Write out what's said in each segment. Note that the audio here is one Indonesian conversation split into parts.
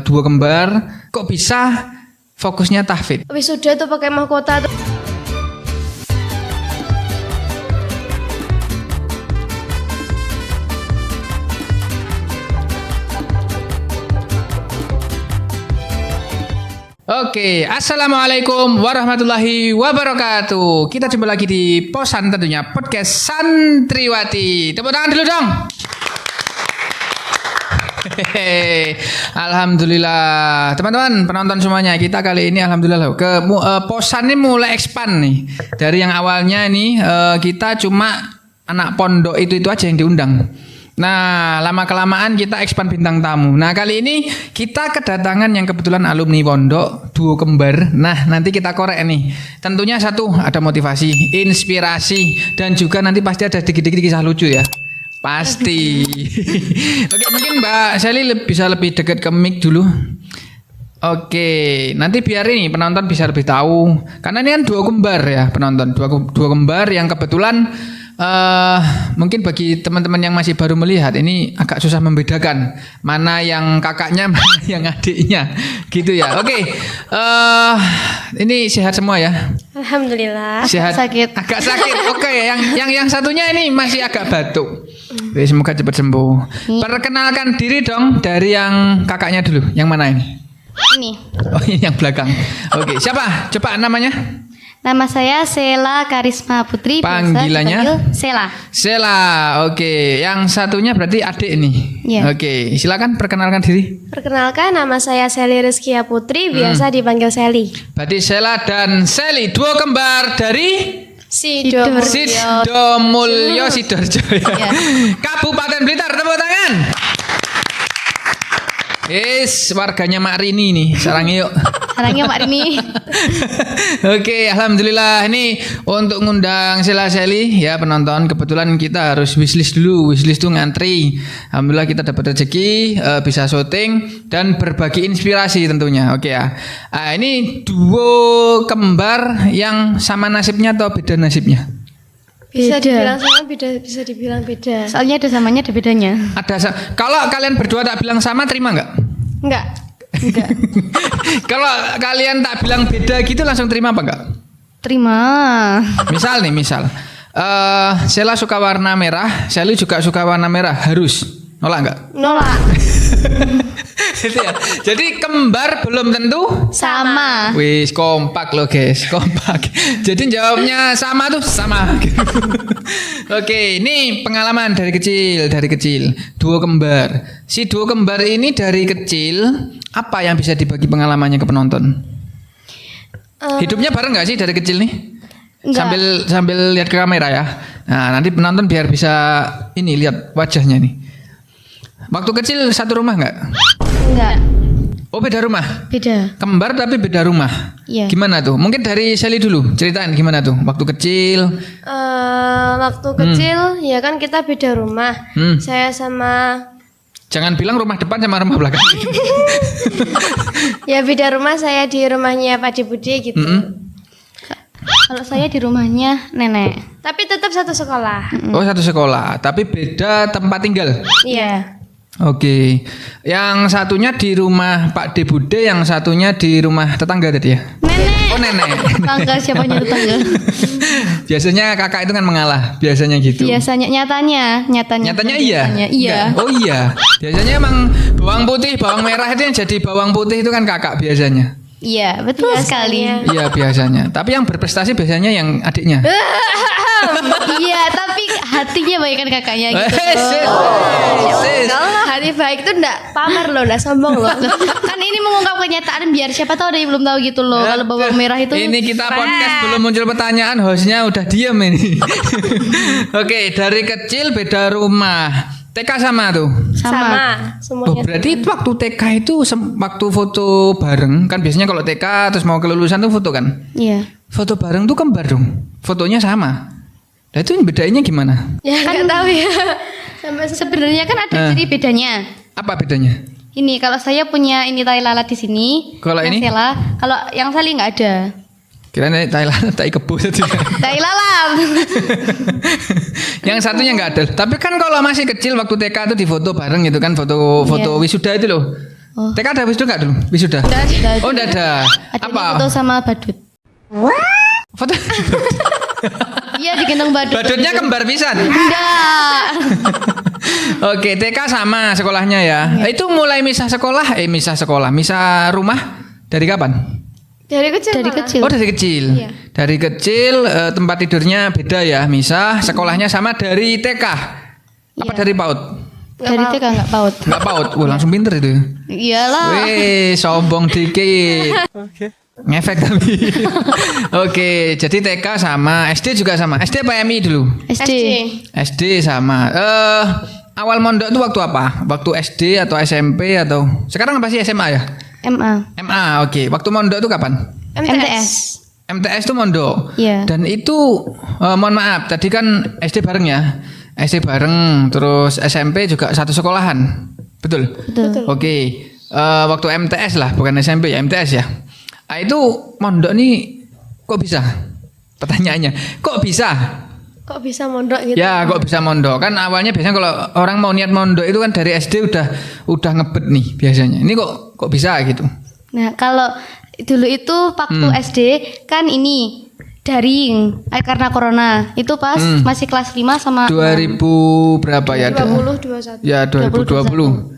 dua kembar. Kok bisa fokusnya tahfidz? Wisuda tuh pakai mahkota tuh. Oke, assalamualaikum warahmatullahi wabarakatuh. Kita jumpa lagi di Posan tentunya podcast Santriwati. Tepuk tangan dulu dong. Hehehe. Alhamdulillah, teman-teman penonton semuanya, kita kali ini alhamdulillah Posan ini mulai expand nih. Dari yang awalnya nih kita cuma anak pondok itu aja yang diundang. Nah, lama-kelamaan kita expand bintang tamu. Nah, kali ini kita kedatangan yang kebetulan alumni pondok, duo kembar. Nah, nanti kita korek nih. Tentunya satu, ada motivasi, inspirasi, dan juga nanti pasti ada dikit-dikit kisah lucu ya. Pasti. Oke, mungkin Mbak Sally bisa lebih dekat ke mic dulu. Oke, nanti biar ini penonton bisa lebih tahu. Karena ini kan dua kembar ya penonton, dua kembar yang kebetulan mungkin bagi teman-teman yang masih baru melihat ini agak susah membedakan mana yang kakaknya, mana yang adiknya, gitu ya. Oke, ini sehat semua ya? Alhamdulillah. Sehat. Agak sakit. Oke, yang satunya ini masih agak batuk. Semoga cepat sembuh. Perkenalkan diri dong dari yang kakaknya dulu. Yang mana ini? Ini. Oh, ini yang belakang. Oke, siapa? Coba namanya. Nama saya Sela Karisma Putri. Panggilannya? Sela. Sela, oke. Yang satunya berarti adik nih. Yeah. Oke, silakan perkenalkan diri. Perkenalkan, nama saya Sally Rizkia Putri, biasa dipanggil Sally. Berarti Sela dan Sally, dua kembar dari Sidomulyo. Sidoarjo. Yeah. Kabupaten Blitar, tepuk tangan. Warganya Mak Rini nih, sarangnya yuk. Sarangnya Mak Rini. Oke, alhamdulillah ini untuk ngundang Sela Sally ya penonton. Kebetulan kita harus wishlist dulu, wishlist tuh ngantri. Alhamdulillah kita dapat rezeki, bisa syuting dan berbagi inspirasi tentunya. Oke ya. Ini duo kembar yang sama nasibnya atau beda nasibnya? Bisa Beda. dibilang sama, bisa dibilang beda. Soalnya ada samanya, ada bedanya. Kalau kalian berdua tak bilang sama, terima nggak? Enggak. Kalau kalian tak bilang beda gitu langsung terima apa enggak? Terima. Misal Sela suka warna merah, Sally juga suka warna merah, harus nolak enggak? Nolak. Gitu ya. Jadi kembar belum tentu Sama. Wis kompak loh guys, kompak. Jadi jawabnya sama tuh sama. Oke, ini pengalaman dari kecil, duo kembar. Si duo kembar ini dari kecil apa yang bisa dibagi pengalamannya ke penonton? Hidupnya bareng nggak sih dari kecil nih? Enggak. Sambil lihat ke kamera ya. Nah, nanti penonton biar bisa ini lihat wajahnya nih. Waktu kecil satu rumah nggak? Enggak. Oh, beda rumah. Beda. Kembar tapi beda rumah. Iya. Gimana tuh? Mungkin dari Sally dulu ceritain gimana tuh waktu kecil. Waktu kecil ya kan kita beda rumah. Saya sama Jangan bilang rumah depan sama rumah belakang. ya beda rumah, saya di rumahnya Pak Bude gitu. Kalau saya di rumahnya nenek. Tapi tetap satu sekolah. Oh, satu sekolah, tapi beda tempat tinggal. Iya. Oke. Yang satunya di rumah Pak Bude, yang satunya di rumah tetangga tadi ya? Nenek. Oh, nenek. Tetangga, siapanya tetangga? Biasanya kakak itu kan mengalah, biasanya gitu. Biasanya nyatanya Iya. Iya. Enggak. Oh iya. Biasanya emang bawang putih, bawang merah itu yang jadi bawang putih itu kan kakak biasanya. Iya, betul sekali. Iya biasanya. Tapi yang berprestasi biasanya yang adiknya. Iya, tapi hatinya baikkan kakaknya gitu. Kalau hati baik tuh enggak pamer loh, enggak sombong loh. Kan ini mengungkap kenyataan biar siapa tahu ada yang belum tahu gitu loh. Kalau bawang merah itu. Ini kita podcast belum muncul pertanyaan, hostnya udah diem ini. Oke, dari kecil beda rumah. TK sama tuh? Sama. Oh, Semuanya. berarti waktu TK itu waktu foto bareng kan biasanya kalau TK terus mau kelulusan tuh foto kan? Iya. Foto bareng tuh kembar dong. Fotonya sama. Nah itu bedainnya gimana? Ya kan tahu ya. Sebenarnya kan ada jadi bedanya. Apa bedanya? Ini kalau saya punya ini tai lalat di sini. Kalau yang ini? Sela, kalau yang Sally nggak ada. Kira Thailand tai kebo tadi. Tai lalat. Yang satunya nggak ada. Tapi kan kalau masih kecil waktu TK itu di foto bareng gitu kan foto wisuda itu loh. Oh. TK ada wisuda enggak dulu? Wisuda. Oh, enggak ada. Ada Apa? foto sama badut. Foto. Iya digendong badut. Badutnya kembar pisan. Enggak. Oke, TK sama sekolahnya ya. Itu mulai misah sekolah, misah rumah dari kapan? Dari kecil. Dari malah. kecil. Oh, dari kecil. Iya. Dari kecil tempat tidurnya beda ya, misah, sekolahnya sama dari TK. Apa Iya. dari PAUD? Dari TK enggak paut. Enggak PAUD. Wah, langsung pinter itu. Iyalah. Wih, sombong dikit. Oke. Ngefek tapi. Oke, jadi TK sama, SD juga sama. SD apa MI dulu? SD. SD sama. Awal mondok itu waktu apa? Waktu SD atau SMP atau sekarang pasti SMA ya? MA. MA, oke. Waktu mondok itu kapan? MTS. MTS itu mondok. Iya. Dan itu mohon maaf, tadi kan SD bareng ya. SD bareng, terus SMP juga satu sekolahan. Betul? Betul. Oke. Waktu MTS lah, bukan SMP ya, MTS ya. Nah, itu mondok nih kok bisa? Pertanyaannya, kok bisa? Kok bisa mondok gitu? Ya, kok bisa mondok? Kan awalnya biasanya kalau orang mau niat mondok itu kan dari SD udah ngebet nih biasanya. Ini kok bisa gitu? Nah, kalau dulu itu waktu SD kan ini daring karena corona. Itu pas masih kelas 5 sama 2000 berapa ya? 20 21. Ya 2020.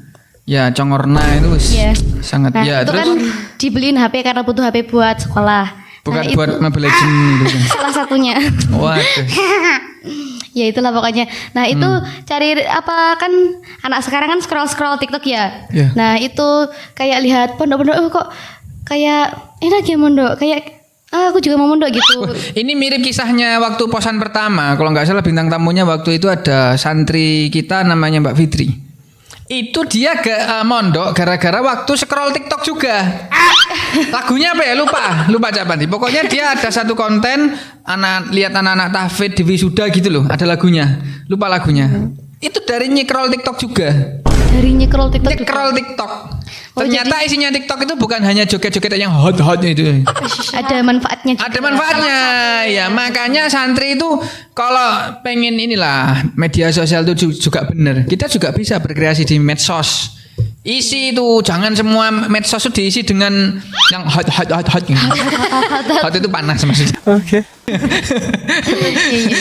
Ya congorna itu Iya. sangat Nah, ya itu terus kan dibeliin HP karena butuh HP buat sekolah. bukan Nah, buat itu Mobile Legends gitu kan. salah satunya. Waduh. Ya itulah pokoknya. Nah, itu cari apa kan anak sekarang kan scroll TikTok ya. Iya. Nah, itu kayak lihat pondok-pondok kok kayak enak ya mondok, kayak aku juga mau mondok gitu. Ini mirip kisahnya waktu posan pertama. Kalau nggak salah bintang tamunya waktu itu ada santri kita namanya Mbak Fitri. Itu dia mondok gara-gara waktu scroll TikTok juga. Lagunya apa ya? Lupa siapa nih. Pokoknya dia ada satu konten lihat anak-anak tahfidz di wisuda gitu loh. Ada lagunya. Lupa lagunya. Itu dari nyekrol TikTok juga. Dari nyekrol TikTok. juga. Nyekrol TikTok. Oh, Ternyata isinya TikTok itu bukan hanya joget-joget yang hot-hot itu. Ada manfaatnya juga. Ada manfaatnya. Ya, makanya santri itu kalau pengen inilah media sosial itu juga benar. Kita juga bisa berkreasi di medsos. Isi itu jangan semua medsos itu diisi dengan yang hot. Hot itu panas maksudnya. Oke.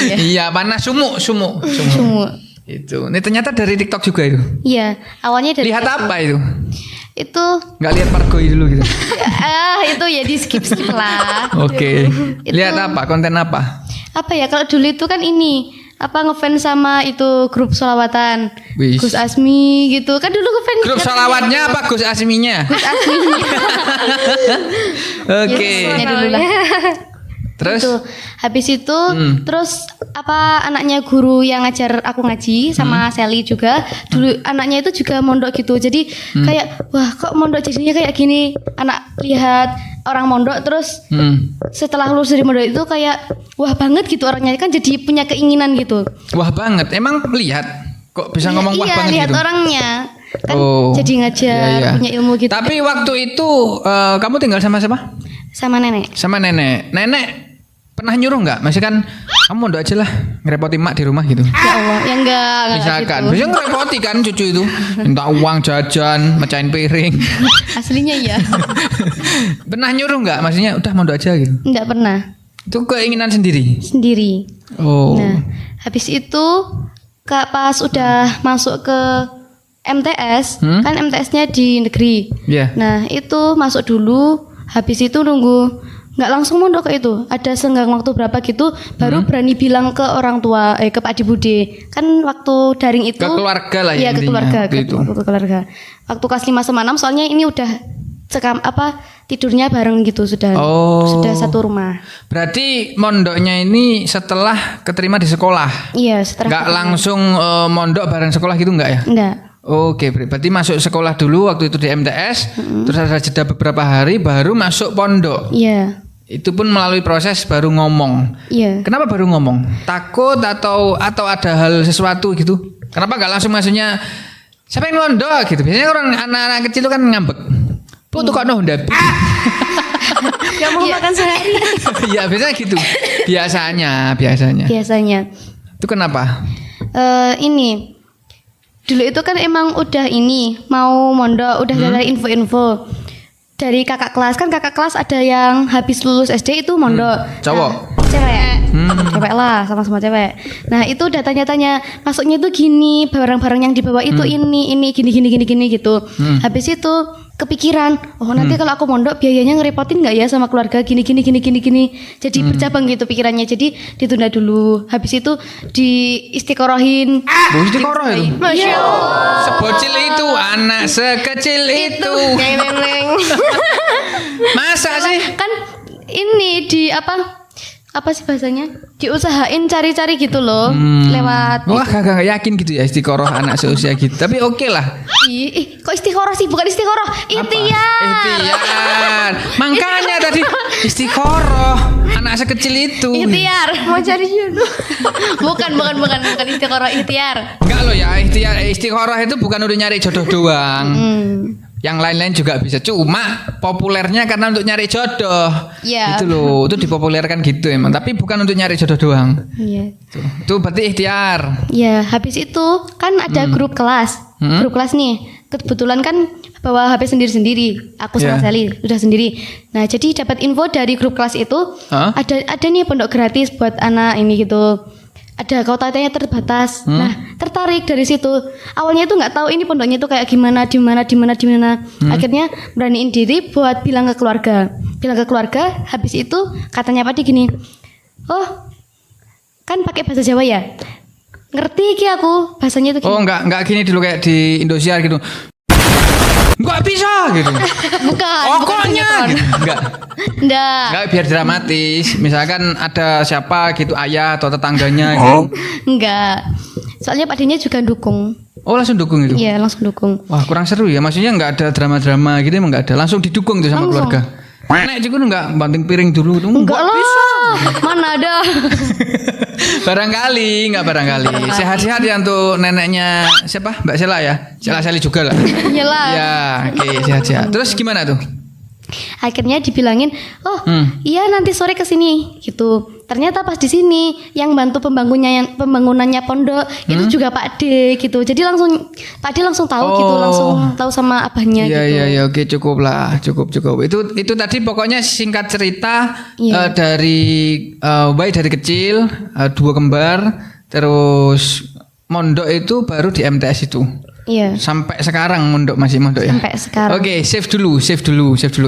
Iya. Iya, panas sumuk. Semua. Itu. Ini ternyata dari TikTok juga itu. Iya, awalnya dari Lihat apa itu? itu Nggak lihat Pargoy dulu gitu. itu ya di skip lah. Oke. Lihat apa? Konten apa? Apa ya kalau dulu itu kan ini apa ngefans sama itu grup sholawatan Wis. Gus Asmi gitu kan dulu ngefans Grup sholawatnya apa Gus Asminya? Gus Asmi. Oke. Ya, dulu lah. Terus? Itu. Habis itu terus apa anaknya guru yang ngajar aku ngaji sama Sally juga dulu anaknya itu juga mondok gitu. Jadi kayak wah kok mondok jadinya kayak gini. Anak lihat orang mondok terus setelah lulus dari mondok itu kayak wah banget gitu orangnya kan jadi punya keinginan gitu. Wah banget. Emang lihat kok bisa ngomong wah Iya, banget lihat gitu? orangnya kan Oh. jadi ngajar Iya, iya. punya ilmu gitu. Tapi waktu itu kamu tinggal sama siapa? Sama nenek. Sama nenek. Nenek pernah nyuruh nggak? Masih kan kamu mondok aja lah, ngerepotin mak di rumah gitu. Ya Allah, ya enggak Misalkan, gitu. biasanya ngerepoti kan cucu itu, minta uang jajan, mecahin piring. Aslinya ya. Pernah nyuruh nggak? Maksudnya udah mondok aja gitu. Enggak pernah. Itu keinginan sendiri. Sendiri. Oh. Nah, habis itu pas udah masuk ke MTS, kan MTS-nya di negeri. Iya. Nah, itu masuk dulu, habis itu nunggu nggak langsung mondok ke itu. Ada senggang waktu berapa gitu baru berani bilang ke orang tua ke Pak Dibude. Kan waktu daring itu Ke keluarga lah Iya, ke intinya, keluarga, gitu. ke keluarga. Waktu kelas 5 sama 6 soalnya ini udah tidurnya bareng gitu sudah. Oh. Sudah satu rumah. Berarti mondoknya ini setelah keterima di sekolah. Iya, setelah Nggak langsung mondok bareng sekolah gitu nggak ya? enggak. Oke, berarti masuk sekolah dulu waktu itu di MTS, terus ada jeda beberapa hari baru masuk pondok. Iya. Itu pun melalui proses baru ngomong. Iya. Kenapa baru ngomong? Takut atau ada hal sesuatu gitu? Kenapa nggak langsung maksudnya siapa yang mondok gitu? Biasanya orang anak-anak kecil itu kan ngambek. Bu tuh kok Honda Beat. Gak mau makan sehari. Ya biasanya gitu. Biasanya. Biasanya. Itu kenapa? Ini dulu itu kan emang udah ini mau mondok, udah ada info-info dari kakak kelas. Kan kakak kelas ada yang habis lulus SD itu mondok. Cowok? Nah, cewek. Cewek lah, sama-sama cewek. Nah, itu udah tanya-tanya, masuknya itu gini, barang-barang yang dibawa itu ini gini gitu. Habis itu kepikiran, oh nanti kalau aku mondok biayanya ngerepotin nggak ya sama keluarga gini. Jadi bercabang gitu pikirannya. Jadi ditunda dulu. Habis itu diistiqorohin. Istiqoroh itu. Masya Allah. Sebocil itu, anak sekecil itu. Neng. Masa sih? Kan ini di apa sih bahasanya? Diusahain cari-cari gitu loh lewat. Wah, gak yakin gitu ya istiqoroh anak seusia gitu. Tapi oke lah. Kok istiqoroh sih? Bukan istiqoroh, ikhtiar. Ikhtiar. Makanya tadi istiqoroh anak sekecil itu. Ikhtiar. Mau cari jodoh. bukan istiqoroh, ikhtiar. Enggak loh ya, istiqoroh itu bukan udah nyari jodoh doang. Yang lain-lain juga bisa, cuma populernya karena untuk nyari jodoh. Iya. Itu loh, itu dipopulerkan gitu emang, tapi bukan untuk nyari jodoh doang. Iya. Itu berarti ikhtiar. Ya, habis itu kan ada grup kelas. Grup kelas nih. Kebetulan kan bawa HP sendiri-sendiri. Aku sama Sally udah sendiri. Nah, jadi dapat info dari grup kelas itu ada nih pondok gratis buat anak ini gitu. Ada kuotanya terbatas. Nah, tertarik dari situ. Awalnya itu nggak tahu ini pondoknya itu kayak gimana. Akhirnya beraniin diri buat bilang ke keluarga. Habis itu katanya Padi gini, oh kan pakai bahasa Jawa ya. Ngerti ki aku bahasanya itu. Oh, enggak gini dulu kayak di Indosiar gitu. Enggak bisa gitu. Bukan. Pokoknya gitu. Enggak biar dramatis. Misalkan ada siapa gitu, ayah atau tetangganya gitu. Enggak. Soalnya Padinya juga dukung. Oh, langsung dukung itu. Iya, langsung dukung. Wah, kurang seru ya. Maksudnya enggak ada drama-drama gitu, emang enggak ada. Langsung didukung tuh sama keluarga. Nek juga enggak banting piring dulu tuh. Enggak lah. Mana ada. Barangkali. Sehat-sehat ya untuk neneknya siapa? Mbak Sela ya. Sela-Seli juga lah. Iyalah. Ya, oke, sehat-sehat. Terus gimana tuh? Akhirnya dibilangin, "Oh, iya nanti sore ke sini." gitu. Ternyata pas di sini yang bantu pembangunannya pondok itu juga Pak D gitu. Jadi Pak D langsung tahu gitu, langsung tahu sama abahnya gitu. Iya, oke, cukup lah, cukup. Itu tadi pokoknya singkat cerita dari baik dari kecil, dua kembar, terus mondok itu baru di MTS itu. Iya. Sampai sekarang masih mondok ya. Sampai sekarang. Oke, save dulu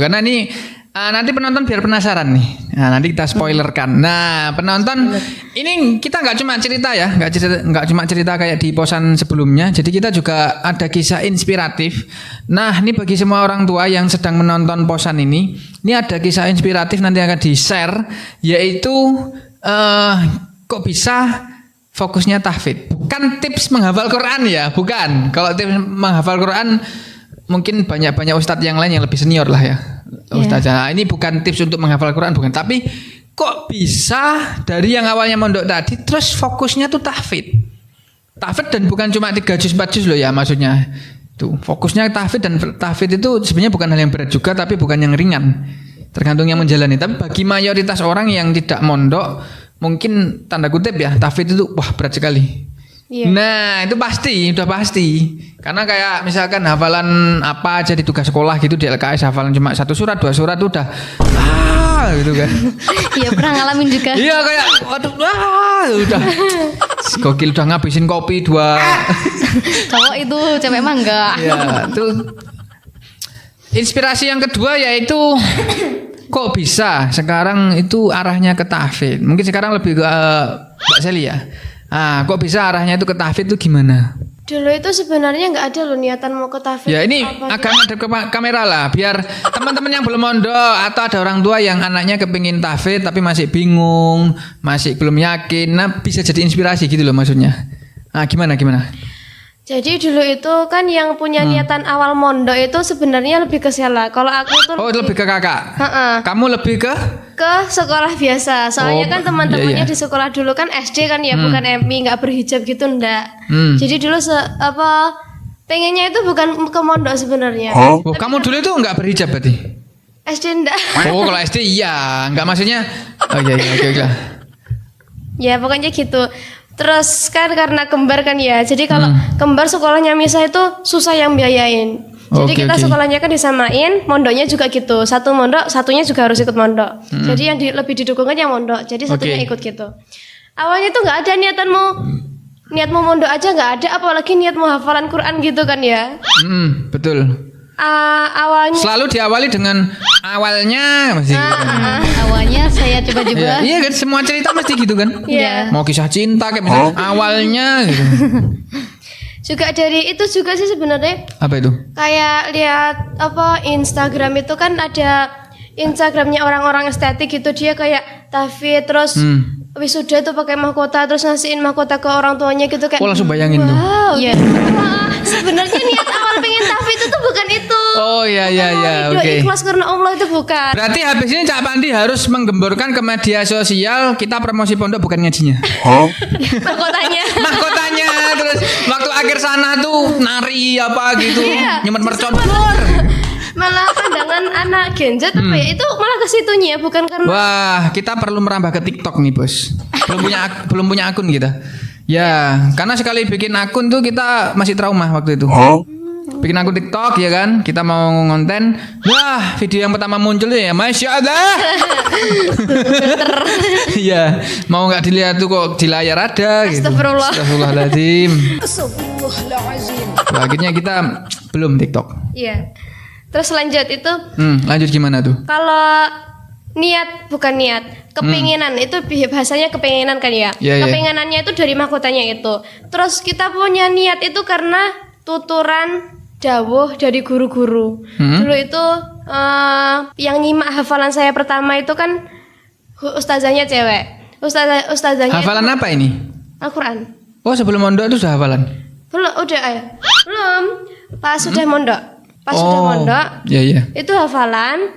karena ini nanti penonton biar penasaran nih. Nah, nanti kita spoilerkan. Nah, penonton ini kita nggak cuma cerita ya, nggak cuma cerita kayak di posan sebelumnya. Jadi kita juga ada kisah inspiratif. Nah, ini bagi semua orang tua yang sedang menonton posan ini ada kisah inspiratif nanti akan di-share, yaitu kok bisa fokusnya tahfidz. Bukan tips menghafal Quran ya, bukan. Kalau tips menghafal Quran mungkin banyak ustadz yang lain yang lebih senior lah ya. Ustadz. Nah, ini bukan tips untuk menghafal Quran, bukan. Tapi kok bisa dari yang awalnya mondok tadi terus fokusnya tuh tahfidz. Tahfidz dan bukan cuma 3 juz 4 juz loh ya maksudnya. Tuh, fokusnya tahfidz, dan tahfidz itu sebenarnya bukan hal yang berat juga tapi bukan yang ringan. Tergantung yang menjalani. Tapi bagi mayoritas orang yang tidak mondok, mungkin tanda kutip ya, tahfidz itu wah berat sekali. Iya. Nah, itu udah pasti. Karena kayak misalkan hafalan apa aja di tugas sekolah gitu di LKS, hafalan cuma 1 surat, 2 surat udah gitu kan. Iya, pernah ngalamin juga. Iya, kayak waduh udah gokil, udah ngabisin kopi 2. Cowok itu, cewek mah enggak. Iya, itu. Inspirasi yang kedua yaitu kok bisa sekarang itu arahnya ke tahfidz. Mungkin sekarang lebih ke Mbak Sally ya. Kok bisa arahnya itu ke tahfidz itu gimana? Dulu itu sebenarnya nggak ada loh niatan mau ke tahfidz. Ya ini agak ngadep ke kamera lah, biar teman-teman yang belum mondok atau ada orang tua yang anaknya kepingin tahfidz tapi masih bingung, masih belum yakin, nah bisa jadi inspirasi gitu loh maksudnya. Gimana? Jadi dulu itu kan yang punya niatan awal mondok itu sebenarnya lebih ke Sela. Kalau aku tuh lebih ke kakak. Kamu lebih ke sekolah biasa. Soalnya kan teman-temannya di sekolah dulu kan SD kan ya, bukan MI, nggak berhijab gitu ndak. Jadi dulu pengennya itu bukan ke mondok sebenarnya. Kamu dulu itu nggak berhijab berarti? SD ndak. Kalau SD iya, nggak maksudnya. Iya, oke. Ya pokoknya gitu. Terus kan karena kembar kan ya. Jadi kalau kembar sekolahnya misah itu susah yang biayain. Jadi kita sekolahnya kan disamain, mondoknya juga gitu. Satu mondok, satunya juga harus ikut mondok. Jadi yang lebih didukungkan yang mondok. Jadi satunya ikut gitu. Awalnya tuh nggak ada niat mau mondok aja nggak ada, apalagi niat mau hafalan Quran gitu kan ya. Betul. Awalnya Selalu diawali dengan awalnya masih gitu kan. Awalnya saya coba-coba. Iya kan semua cerita mesti gitu kan. Iya. Mau kisah cinta kayak misalnya awalnya gitu. juga dari itu juga sih sebenarnya. Apa itu? Kayak lihat apa Instagram itu kan ada Instagramnya orang-orang estetik gitu, dia kayak tahfidz terus wisuda tuh pakai mahkota terus ngasihin mahkota ke orang tuanya gitu kayak. Oh langsung bayangin tuh. Wow. Iya. Sebenarnya niat awal pengen tahfidz itu bukan itu. Oh iya Ridho oke. ikhlas karena Allah itu bukan. Berarti habis ini Cak Pandi harus menggemborkan ke media sosial kita promosi pondok bukan ngajinya. Mahkotanya. Mahkotanya terus waktu akhir sana tuh nari apa gitu, nyemet mercon. Malah pandangan anak Gen Z apa ya itu malah ke situnya bukan karena. Wah, kita perlu merambah ke TikTok nih, Bos. Belum punya akun kita. Ya, karena sekali bikin akun tuh kita masih trauma waktu itu. Bikin akun TikTok ya kan, kita mau ngonten. Wah, video yang pertama muncul ya, Masya Allah. Iya, mau nggak dilihat tuh kok di layar ada gitu. Astagfirullah. Astagfirullahaladzim. Wah, akhirnya kita belum TikTok. Iya. Terus lanjut itu Lanjut gimana tuh? kalau niat bukan niat, kepinginan itu bahasanya kepinginan kan ya. Iya, iya. Kepinginannya itu dari mahkotanya itu. Terus kita punya niat itu karena tuturan dawuh dari guru-guru. Dulu itu yang nyimak hafalan saya pertama itu kan ustazahnya cewek. Ustazahnya Hafalan itu apa ini? Al-Qur'an. Oh, sebelum mondok itu sudah hafalan. Belum, udah ya. Belum. Pas sudah mondok. Pas sudah mondok. Iya. Itu hafalan.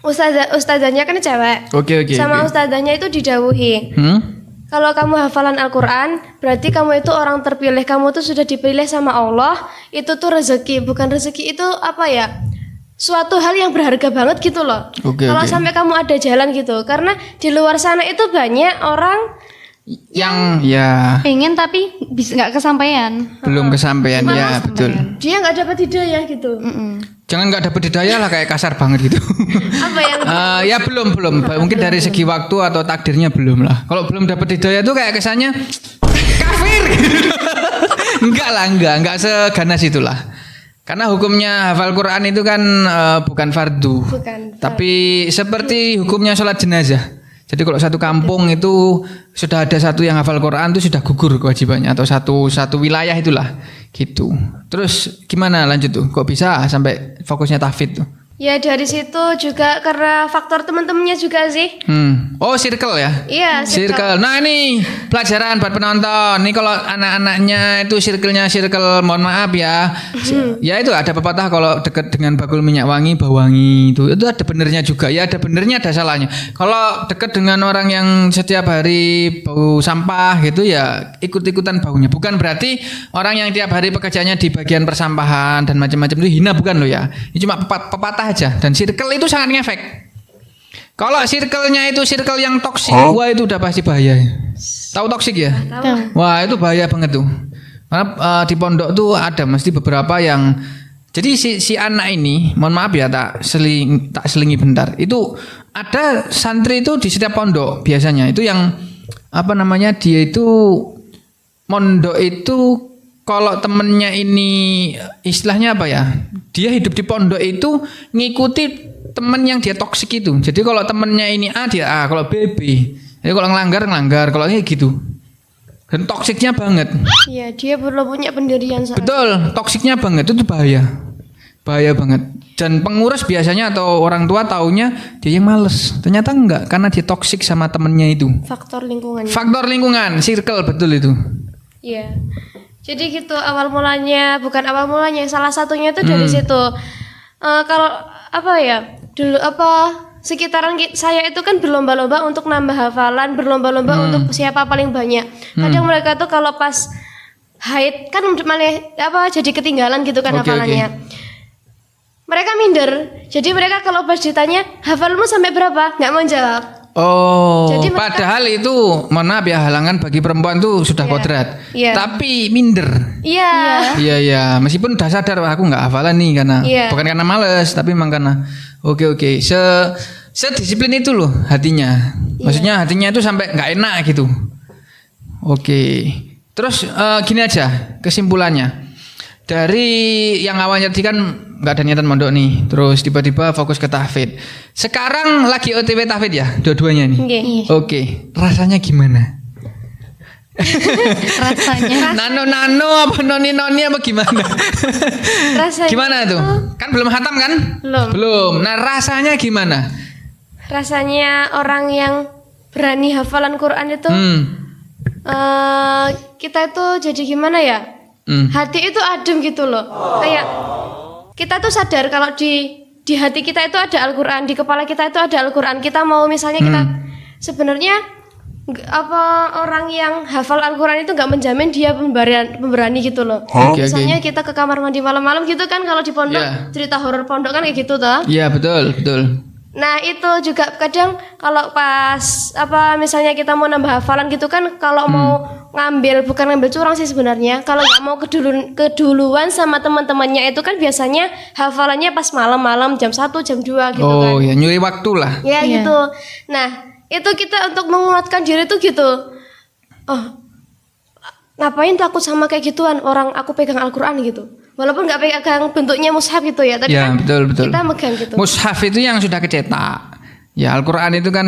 Ustazahnya kan cewek. Oke. Sama ustazahnya itu didawuhi. Kalau kamu hafalan Al-Quran, berarti kamu itu orang terpilih. Kamu tuh sudah dipilih sama Allah. Itu tuh rezeki, bukan rezeki itu apa ya? Suatu hal yang berharga banget gitu loh. Kalau sampai kamu ada jalan gitu, karena di luar sana itu banyak orang yang ya Pengen tapi bisa nggak kesampaian. belum kesampaian ya betul. dia nggak dapat hidayah gitu. Jangan nggak dapet hidayah lah kayak kasar banget gitu. Apa yang Ya belum. Mungkin dari segi waktu atau takdirnya belum lah. Kalau belum dapet hidayah tuh kayak kesannya kafir. Enggak seganas itulah. Karena hukumnya hafal Quran itu kan bukan fardu. Tapi seperti hukumnya sholat jenazah. Jadi kalau satu kampung itu sudah ada satu yang hafal Quran itu sudah gugur kewajibannya atau satu wilayah itulah gitu. Terus gimana lanjut tuh? Kok bisa sampai fokusnya tahfidz tuh? Ya dari situ juga karena faktor teman-temannya juga sih. Oh circle ya? Iya Circle. Nah ini pelajaran buat penonton. Nih kalau anak-anaknya itu circle-nya circle, mohon maaf ya. Ya itu ada pepatah kalau dekat dengan bakul minyak wangi bau wangi itu ada benernya juga. Ya ada benernya ada salahnya. Kalau dekat dengan orang yang setiap hari bau sampah gitu ya ikut-ikutan baunya. Bukan berarti orang yang tiap hari pekerjaannya di bagian persampahan dan macam-macam itu hina, bukan loh ya. Ini cuma pepatah aja. Dan circle itu sangat ngefek. Kalau circle-nya itu circle yang toksik, wah itu udah pasti bahaya. Tahu toksik ya? Tahu. Wah itu bahaya banget tuh. Karena di pondok tuh ada mesti beberapa yang. Jadi si anak ini, mohon maaf ya tak selingi bentar. Itu ada santri itu di setiap pondok biasanya. Itu yang apa namanya dia itu mondok itu. Kalau temennya ini istilahnya apa ya? Dia hidup di pondok itu ngikuti temen yang dia toksik itu. Jadi kalau temennya ini A dia A, kalau B B. Jadi kalau ngelanggar, kalau ini gitu. Dan toksiknya banget. Iya dia perlu punya pendirian. Betul, toksiknya banget itu bahaya. Bahaya banget. Dan pengurus biasanya atau orang tua taunya dia yang males. Ternyata enggak, karena dia toksik sama temennya itu. Faktor lingkungan. Faktor lingkungan, circle betul itu. Iya. Jadi gitu awal mulanya, bukan awal mulanya, salah satunya itu dari situ. Kalau apa ya, dulu sekitaran saya itu kan berlomba-lomba untuk nambah hafalan, berlomba-lomba untuk siapa paling banyak. Kadang mereka tuh kalau pas haid kan malah jadi ketinggalan gitu kan hafalannya. Mereka minder. Jadi mereka kalau pas ditanya hafalmu sampai berapa, nggak mau jawab. Oh, Jadi mereka- padahal itu mohon maaf ya halangan bagi perempuan tuh sudah kodrat. Iya. Tapi minder. Iya. Iya iya, meskipun udah sadar wah aku nggak hafalan nih karena Iya. bukan karena males, tapi memang karena oke. Sedisiplin itu loh hatinya. Maksudnya hatinya itu sampai nggak enak gitu. Oke. Terus gini aja kesimpulannya. Dari yang awalnya tadi kan nggak ada niatan mondok nih, terus tiba-tiba fokus ke tahfidz. Sekarang lagi OTW tahfidz ya, dua-duanya nih. Nggih. Oke, rasanya gimana? Rasanya Nano apa noni apa gimana? Rasanya Gimana tuh? Kan belum hatam kan? Belum. Nah rasanya gimana? Rasanya orang yang berani hafalan Quran itu kita itu jadi gimana ya? Hati itu adem gitu loh. Kayak kita tuh sadar kalau di hati kita itu ada Al-Qur'an, di kepala kita itu ada Al-Qur'an. Kita mau misalnya kita sebenarnya orang yang hafal Al-Qur'an itu nggak menjamin dia pemberani gitu loh. Misalnya kita ke kamar mandi malam-malam gitu kan, kalau di pondok cerita horor pondok kan kayak gitu toh. Iya betul. Nah itu juga kadang kalau pas misalnya kita mau nambah hafalan gitu kan, kalau mau bukan ngambil curang sih sebenarnya, kalau nggak mau keduluan sama teman-temannya itu kan biasanya hafalannya pas malam-malam jam 1 jam 2 gitu kan. Oh ya nyuri waktu lah. Ya gitu. Nah itu kita untuk menguatkan diri tuh gitu. Oh ngapain takut sama kayak gituan, orang aku pegang Al-Quran gitu. Walaupun nggak pegang bentuknya mushaf gitu ya, tapi Ya kan betul. kita megang gitu. Mushaf itu yang sudah kecetak. Ya Al-Quran itu kan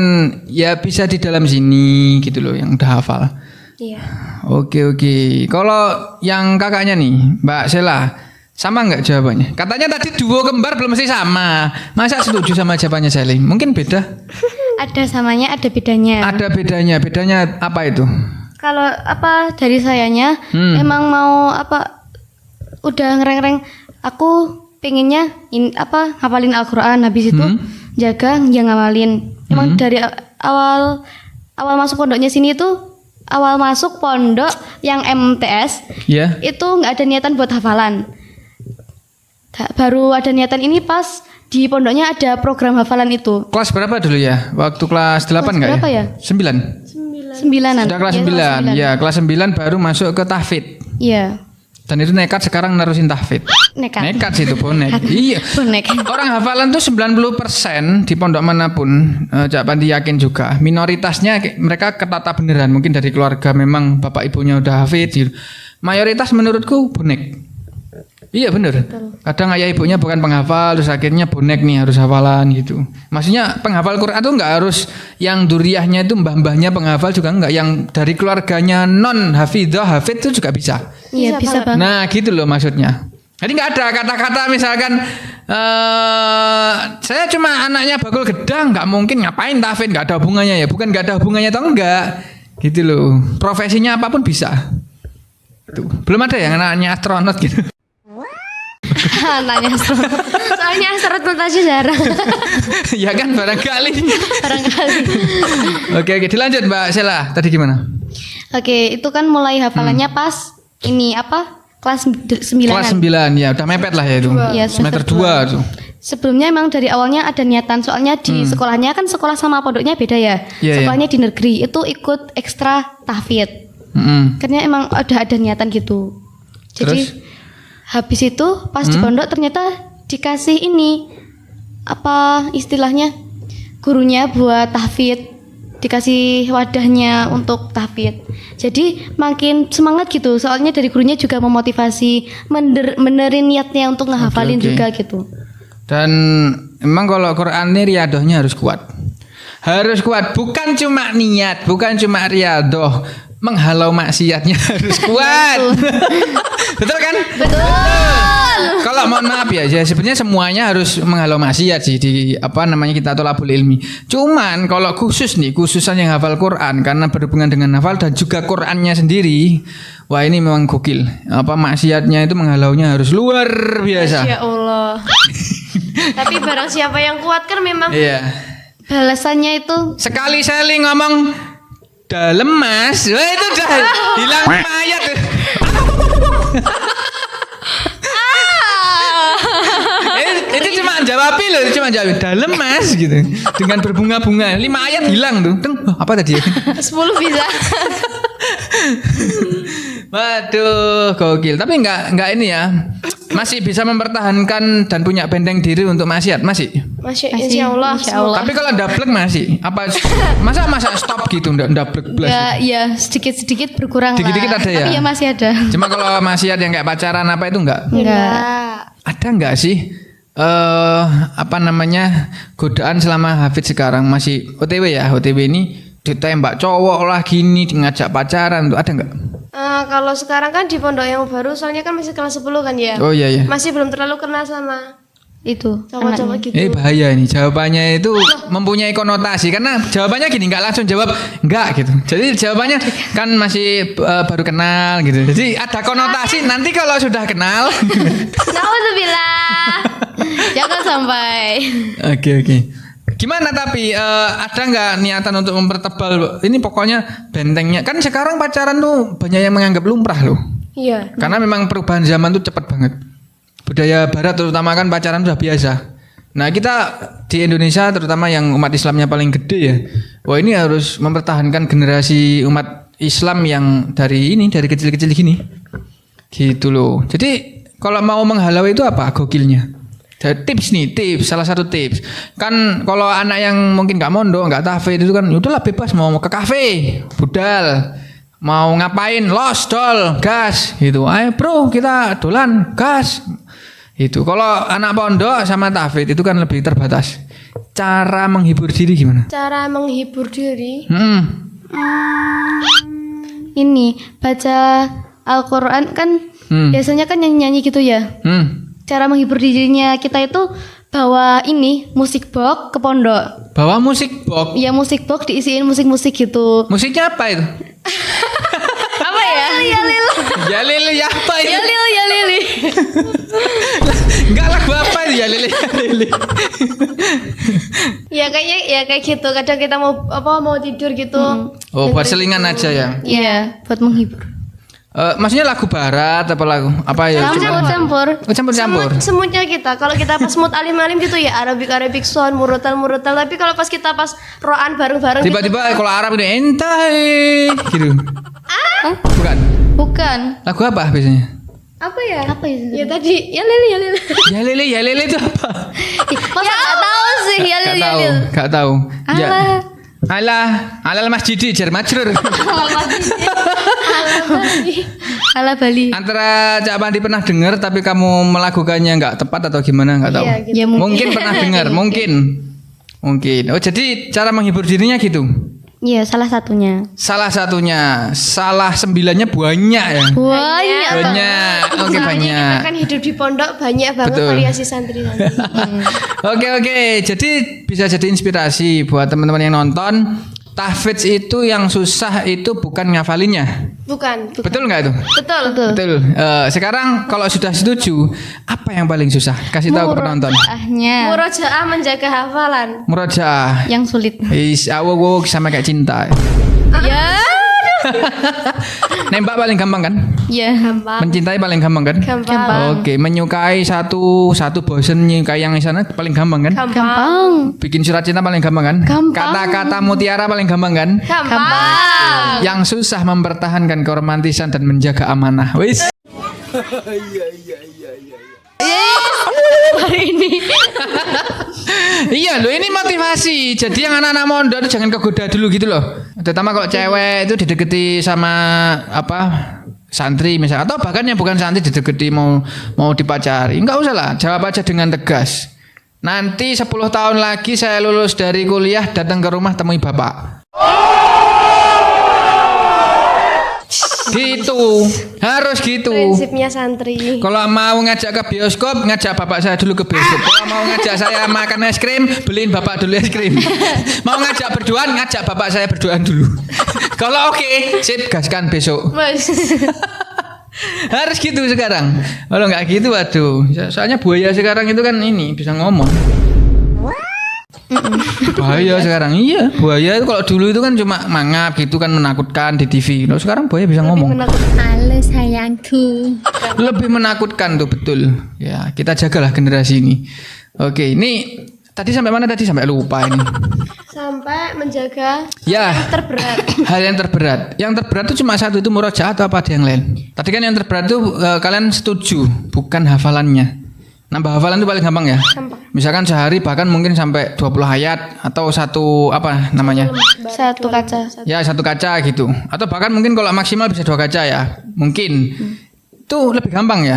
ya bisa di dalam sini gitu loh yang udah hafal. Iya. Oke. Kalau yang kakaknya nih, Mbak Sela, sama nggak jawabannya? Katanya tadi duo kembar belum mesti sama. Masa setuju sama jawabannya Sally? Mungkin beda. ada samanya, ada bedanya. Ada bedanya. Bedanya apa itu? Kalau dari sayanya emang mau udah ngereng-reng aku pengennya ngapalin Al-Qur'an, habis itu jaga yang ngapalin. Emang dari awal masuk pondoknya sini tuh, awal masuk pondok yang MTS itu nggak ada niatan buat hafalan. Baru ada niatan ini pas di pondoknya ada program hafalan itu. Kelas berapa dulu ya? Waktu kelas 8 nggak berapa ya? 9. 9-an. Sudah kelas 9. Ya, kelas 9 baru masuk ke tahfidz. Iya. Dan itu nekat sekarang nerusin tahfidz. Nekat sih itu bonek. Iya. Bonek. Orang hafalan tuh 90% di pondok manapun, Cak Panti yakin juga. Minoritasnya mereka ketata beneran, mungkin dari keluarga memang bapak ibunya udah hafidz gitu. Mayoritas menurutku bonek. Iya bener. Kadang ayah ibunya bukan penghafal, terus akhirnya bonek nih harus hafalan gitu. Maksudnya penghafal Quran tuh nggak harus yang duriahnya itu mbah-mbahnya penghafal juga enggak, yang dari keluarganya non hafidhah hafidh itu juga bisa. Iya bisa banget. Nah gitu loh maksudnya. Jadi nggak ada kata-kata misalkan saya cuma anaknya bakul gedang, nggak mungkin ngapain tahfidz, nggak ada hubungannya ya. Bukan nggak ada hubungannya atau enggak gitu loh. Profesinya apapun bisa. Tuh. Belum ada yang anaknya astronot gitu. Anaknya Soalnya astronot aja jarang. Ya kan barangkali. Oke dilanjut Mbak Sela. Tadi gimana? Oke, itu kan mulai hafalannya pas ini kelas 9. Kelas 9 ya udah mepet lah ya itu. Iya, semester semester 2 tuh. Sebelumnya emang dari awalnya ada niatan, soalnya di sekolahnya kan sekolah sama pondoknya beda ya. Iya, Sekolahnya di negeri itu ikut ekstra tahfidz. Karena emang ada niatan gitu. Jadi Terus? habis itu pas di pondok ternyata dikasih ini istilahnya gurunya buat tahfidz, dikasih wadahnya untuk tahfidz. Jadi makin semangat gitu, soalnya dari gurunya juga memotivasi, benerin niatnya untuk ngehafalin juga gitu. Dan emang kalau Quran ini riadohnya harus kuat. Harus kuat, bukan cuma niat, bukan cuma riadoh, menghalau maksiatnya harus kuat. Betul kan? Betul. Kalau mohon maaf ya, sebenarnya semuanya harus menghalau maksiat sih di kita tolabul ilmi. Cuman kalau khususan yang hafal Quran karena berhubungan dengan hafal dan juga Qurannya sendiri, wah ini memang gokil. Maksiatnya itu menghalaunya harus luar biasa. Ya Allah. Tapi barang siapa yang kuat kan memang. Iya. Balasannya itu Sekali Sally ngomong dalam mas, wah itu udah hilang mayat. Itu cuma menjawab loh, cuma jawab dalam Mas gitu. Dengan berbunga-bunga. 5 ayat hilang tuh. Teng, apa tadi ya? 10 bisa. Waduh, gokil. Tapi enggak ini ya. Masih bisa mempertahankan dan punya benteng diri untuk maksiat, masih. Masya Allah. Tapi kalau ndablek masih. Apa masa stop gitu ndablek blas. Ya sedikit-sedikit berkurang Dikit-dikit lah. ada ya? Tapi ya masih ada. Cuma kalau maksiat yang kayak pacaran apa itu enggak? Enggak. Ada enggak sih godaan selama Hafid sekarang masih OTW ya? OTW ini ditembak cowok lah gini, ngajak pacaran tuh ada enggak? Kalau sekarang kan di pondok yang baru, soalnya kan masih kelas 10 kan ya. Oh iya. Masih belum terlalu kenal sama Itu cowok-cowok anaknya. gitu. Bahaya nih jawabannya itu mempunyai konotasi karena jawabannya gini nggak langsung jawab enggak gitu. Jadi jawabannya kan masih baru kenal gitu. Jadi ada konotasi nanti kalau sudah kenal. Nauzubillah. Jangan sampai. Oke. Gimana tapi ada nggak niatan untuk mempertebal ini pokoknya bentengnya kan sekarang pacaran tuh banyak yang menganggap lumrah loh. Iya. Karena memang perubahan zaman tuh cepat banget. Budaya barat terutama kan pacaran sudah biasa. Nah kita di Indonesia terutama yang umat Islamnya paling gede ya. Wah ini harus mempertahankan generasi umat Islam yang dari kecil-kecil gini. Gitu loh. Jadi kalau mau menghalau itu apa gokilnya? Tips, salah satu tips. Kan kalau anak yang mungkin nggak mondok, nggak tahfidz itu kan udahlah bebas mau ke kafe, budal. Mau ngapain? Los, dol, gas gitu. Ayo bro, kita dolan, gas. Itu kalau anak pondok sama tahfidz itu kan lebih terbatas. Cara menghibur diri gimana? Cara menghibur diri. Ini baca Al-Qur'an kan biasanya kan nyanyi-nyanyi gitu ya. Cara menghibur dirinya kita itu bawa ini musik box ke pondok. Bawa musik box. Iya musik box diisiin musik-musik gitu. Musiknya apa itu? Apa ya? Ya Lili ya apa itu? Ya Lili. Enggak lagu apa itu ya Lili? Ya kayaknya ya kayak gitu. Kadang kita mau tidur gitu. Oh buat selingan aja ya. Iya, buat menghibur. Maksudnya lagu barat apa lagu apa ya? Campur-campur. Oh, campur-campur. Semutnya kita. Kalau kita pas mood alim-alim gitu ya Arabic sound, murotal. Tapi kalau pas kita pas roan bareng-bareng Tiba-tiba kalau Arab ini entai gitu. Bukan. Lagu apa biasanya? apa ya? Apa itu? Ya tadi ya Lili. Ya Lili itu apa? Masa nggak tahu sih ya Lili. Gak tahu. Alah. Alal masjidi jar majrur. Ala Bali. Antara Cak Pandi pernah dengar tapi kamu melakukannya nggak tepat atau gimana nggak tahu. Iya, gitu. Ya Mungkin pernah dengar, mungkin. Oh jadi cara menghibur dirinya gitu. Iya, salah satunya. Salah 9-nya banyak ya. Banyak. Oke banyak. Kita kan hidup di pondok banyak banget Betul. variasi santri nanti. Oke. Jadi bisa jadi inspirasi buat teman-teman yang nonton. Tahfidz itu yang susah itu bukan ngafalinnya. Bukan. Betul nggak itu? Betul. Sekarang kalau sudah setuju, apa yang paling susah? Kasih tahu ke penonton. Murojaahnya Murojaah menjaga hafalan. Murojaah. yang sulit. Awo sama kayak cinta. Ya. Nembak paling gampang kan? Ya. Gampang. Mencintai paling gampang kan? Gampang. Oke, menyukai satu bosen menyukai yang di sana paling gampang kan? Gampang. Bikin surat cinta paling gampang kan? Gampang. Kata-kata mutiara paling gampang kan? Gampang. Yang susah mempertahankan keromantisan dan menjaga amanah. Wis. Hari ini. Iya loh, ini motivasi. Jadi yang anak-anak mondok itu jangan kegoda dulu gitu loh. Terutama kalau cewek itu dideketi sama santri misalnya, atau bahkan yang bukan santri dideketi mau dipacari. Enggak usah lah, jawab aja dengan tegas. Nanti 10 tahun lagi saya lulus dari kuliah, datang ke rumah temui bapak. Gitu, harus gitu. Prinsipnya santri. Kalau mau ngajak ke bioskop, ngajak bapak saya dulu ke bioskop. Kalau mau ngajak saya makan es krim, beliin bapak dulu es krim. Mau ngajak berduaan, ngajak bapak saya berduaan dulu. Kalau oke, sip, gaskan besok. Mas. Harus gitu sekarang. Kalau nggak gitu, waduh. Soalnya buaya sekarang itu kan ini bisa ngomong. Buaya sekarang, iya. Buaya itu kalau dulu itu kan cuma mangap gitu kan, menakutkan di TV. Kalau sekarang buaya bisa ngomong. Halo sayangku. Lebih menakutkan tuh, betul. Ya, kita jagalah generasi ini. Oke, ini tadi sampai mana tadi? Sampai lupa ini. Sampai menjaga Ya. yang terberat. Hal yang terberat. Yang terberat itu cuma satu, itu murojaah atau apa ada yang lain? Tadi kan yang terberat itu kalian setuju, bukan hafalannya. Nambah hafalan itu paling gampang ya. Gampang. Misalkan sehari bahkan mungkin sampai 20 ayat atau satu apa namanya? Satu kaca. Ya, satu kaca gitu. Atau bahkan mungkin kalau maksimal bisa 2 kaca ya. Mungkin. Itu lebih gampang ya.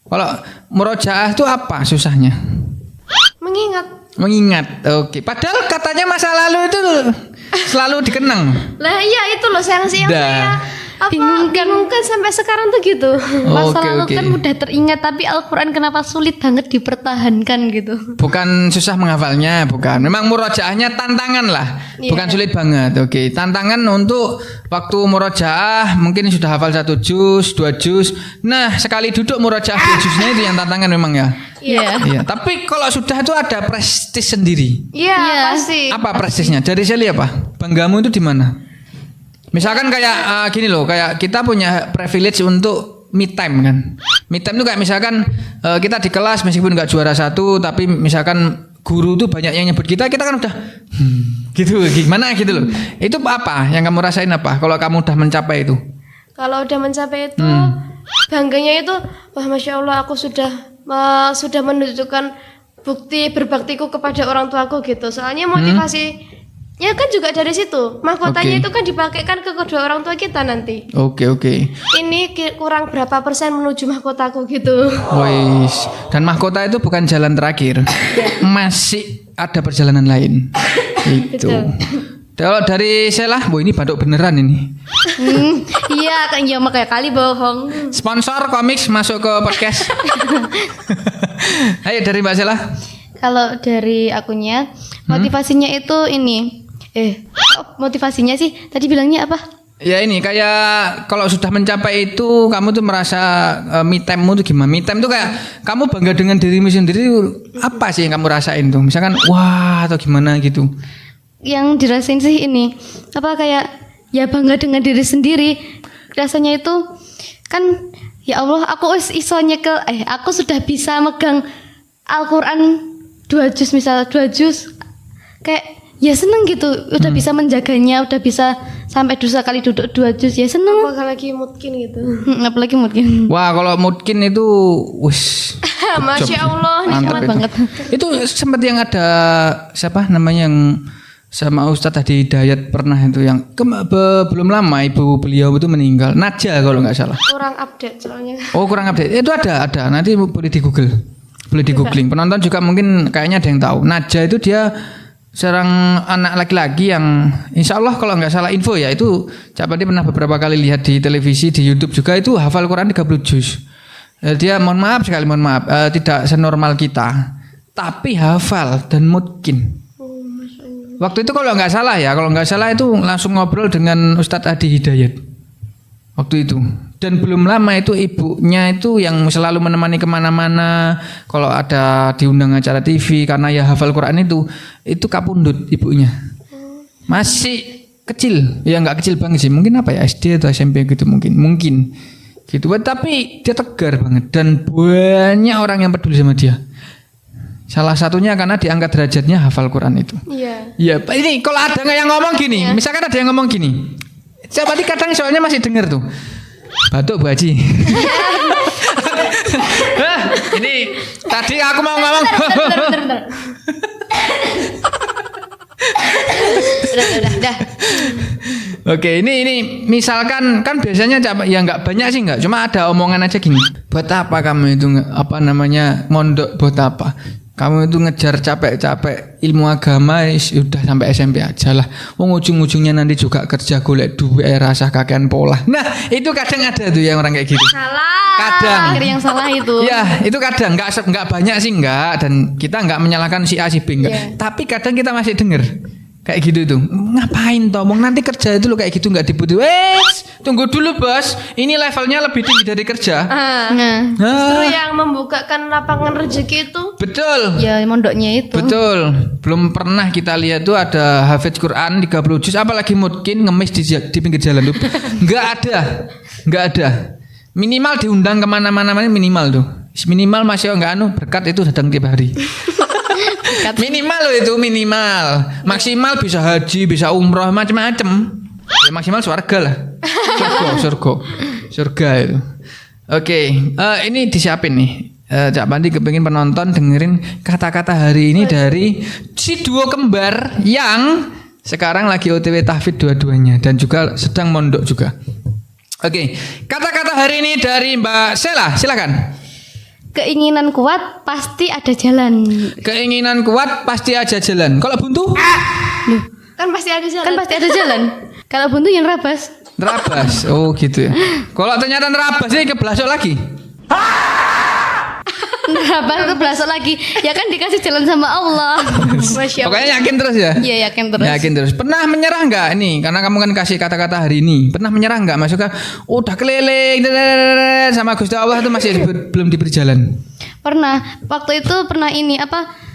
Kalau murojaah itu apa susahnya? Mengingat. Oke. Padahal katanya masa lalu itu selalu dikenang. Lah iya itu loh yang Dah. saya Bingung bingungkan sampai sekarang tuh gitu. Masa Oke, lalu oke. kan mudah teringat, tapi Al-Quran kenapa sulit banget dipertahankan gitu? Bukan susah menghafalnya, bukan. Memang murojaahnya tantangan lah, bukan sulit banget. Oke, tantangan untuk waktu murojaah mungkin sudah hafal 1 juz, 2 juz. Nah, sekali duduk murojaah 2 juznya itu yang tantangan memang ya. Iya. Iya. Tapi kalau sudah itu ada prestis sendiri. Iya Iya. pasti. Apa prestisnya? Dari Sally apa? Banggamu itu di mana? Misalkan kayak gini loh, kayak kita punya privilege untuk me time kan. Me time itu kayak misalkan kita di kelas meskipun nggak juara 1, tapi misalkan guru tuh banyak yang nyebut kita kan udah gitu gimana gitu loh. Itu apa yang kamu rasain apa? Kalau kamu udah mencapai itu? Kalau udah mencapai itu bangganya itu wah masya Allah aku sudah menunjukkan bukti berbaktiku kepada orang tuaku gitu. Soalnya motivasi ya kan juga dari situ. Mahkotanya Oke. itu kan dipakaikan ke kedua orang tua kita nanti. Oke. Ini kurang berapa persen menuju mahkotaku gitu. Wis. Dan mahkota itu bukan jalan terakhir. Masih ada perjalanan lain. Itu. Kalau dari Sheila, ini batuk beneran ini. Iya, kan ya makanya kali bohong. Sponsor komik masuk ke podcast. Ayo dari Mbak Sheila. Kalau dari akunya, motivasinya itu ini. Motivasinya sih tadi bilangnya apa? Ya ini kayak kalau sudah mencapai itu kamu tuh merasa me time-mu tuh gimana? Me time tuh kayak kamu bangga dengan dirimu sendiri, apa sih yang kamu rasain tuh? Misalkan wah atau gimana gitu. Yang dirasain sih ini apa kayak ya bangga dengan diri sendiri. Rasanya itu kan ya Allah aku iso nyekel aku sudah bisa megang Al-Quran 2 juz misal 2 juz kayak ya seneng gitu udah bisa menjaganya, udah bisa sampai 2 kali duduk 2 juz ya seneng. Apalagi mungkin gitu. Apalagi mungkin Wah kalau mungkin itu wis Masya Allah mantap nikmat itu. banget. Itu sempat yang ada siapa namanya yang sama Ustadz tadi Hidayat pernah itu yang belum lama ibu beliau itu meninggal, Naja kalau nggak salah. kurang update soalnya. Oh kurang update. Itu ada. Nanti boleh di Google, boleh di googling. Penonton juga mungkin kayaknya ada yang tahu. Naja itu dia seorang anak laki-laki yang insya Allah kalau nggak salah info ya itu Cak Pandi pernah beberapa kali lihat di televisi di YouTube juga itu hafal Quran 30 juz. Dia mohon maaf tidak senormal kita, tapi hafal dan mungkin. Waktu itu kalau nggak salah itu langsung ngobrol dengan Ustadz Adi Hidayat waktu itu. Dan belum lama itu ibunya itu yang selalu menemani kemana-mana. Kalau ada diundang acara TV karena ya hafal Quran itu kapundut ibunya. Masih kecil, ya nggak kecil banget sih. Mungkin apa ya SD atau SMP gitu mungkin gitu. Tapi dia tegar banget dan banyak orang yang peduli sama dia. Salah satunya karena diangkat derajatnya hafal Quran itu. Iya. Iya, ini kalau ada nggak yang ngomong gini, misalkan ada yang ngomong gini, saya tadi kadang soalnya masih dengar tuh, batuk Bu Haji. Ini tadi aku mau ngomong. Bentar. Udah. Oke, ini misalkan kan biasanya ya nggak banyak sih nggak, cuma ada omongan aja gini. Buat apa kamu itu mondok buat apa? Kamu itu ngejar capek-capek ilmu agama udah sampai SMP aja lah. Ujung-ujungnya nanti juga kerja golek duit rasa kakean pola. Nah, itu kadang ada tuh yang orang kayak gitu. Salah. Kadang. Akhir yang salah itu. Ya, itu kadang nggak banyak sih nggak, dan kita nggak menyalahkan si A si B nggak. Tapi kadang kita masih dengar kayak gitu tuh. Ngapain toh? Nanti kerja itu lo kayak gitu nggak dibutuh. Tunggu dulu bos. Ini levelnya lebih tinggi dari kerja. Nah, Justru yang membukakan lapangan rezeki itu. Betul. ya mondoknya itu. Betul. Belum pernah kita lihat tuh ada hafiz Quran 30 juz apalagi mungkin ngemis di pinggir jalan tuh. Enggak ada. Minimal diundang kemana-mana minimal tuh. Minimal masih enggak berkat itu datang tiap hari. Minimal loh itu minimal. Maksimal bisa haji, bisa umroh macam-macam. Ya maksimal surga lah. Surga itu. Oke, ini disiapin nih. Cak Pandi kepengin penonton dengerin kata-kata hari ini dari si duo kembar yang sekarang lagi OTW tahfidz dua-duanya dan juga sedang mondok juga. Oke, kata-kata hari ini dari Mbak Sela, silakan. Keinginan kuat pasti ada jalan. Keinginan kuat pasti ada jalan. Kalau buntu? Loh, Kan pasti ada jalan. kan pasti ada jalan. Kalau buntu yang rabas. Nerabas. Oh gitu ya. Kalau ternyata nerabas ini keblasok lagi. Rabas itu belasok lagi. Ya kan dikasih jalan sama Allah. Masya Allah. Pokoknya yakin terus ya. Iya yakin terus. Yakin terus. Pernah menyerah nggak ini? Karena kamu kan kasih kata-kata hari ini. Pernah menyerah nggak? Maksudnya udah keliling sama Gusti Allah itu masih belum diberi jalan. Pernah. Waktu itu pernah ini apa?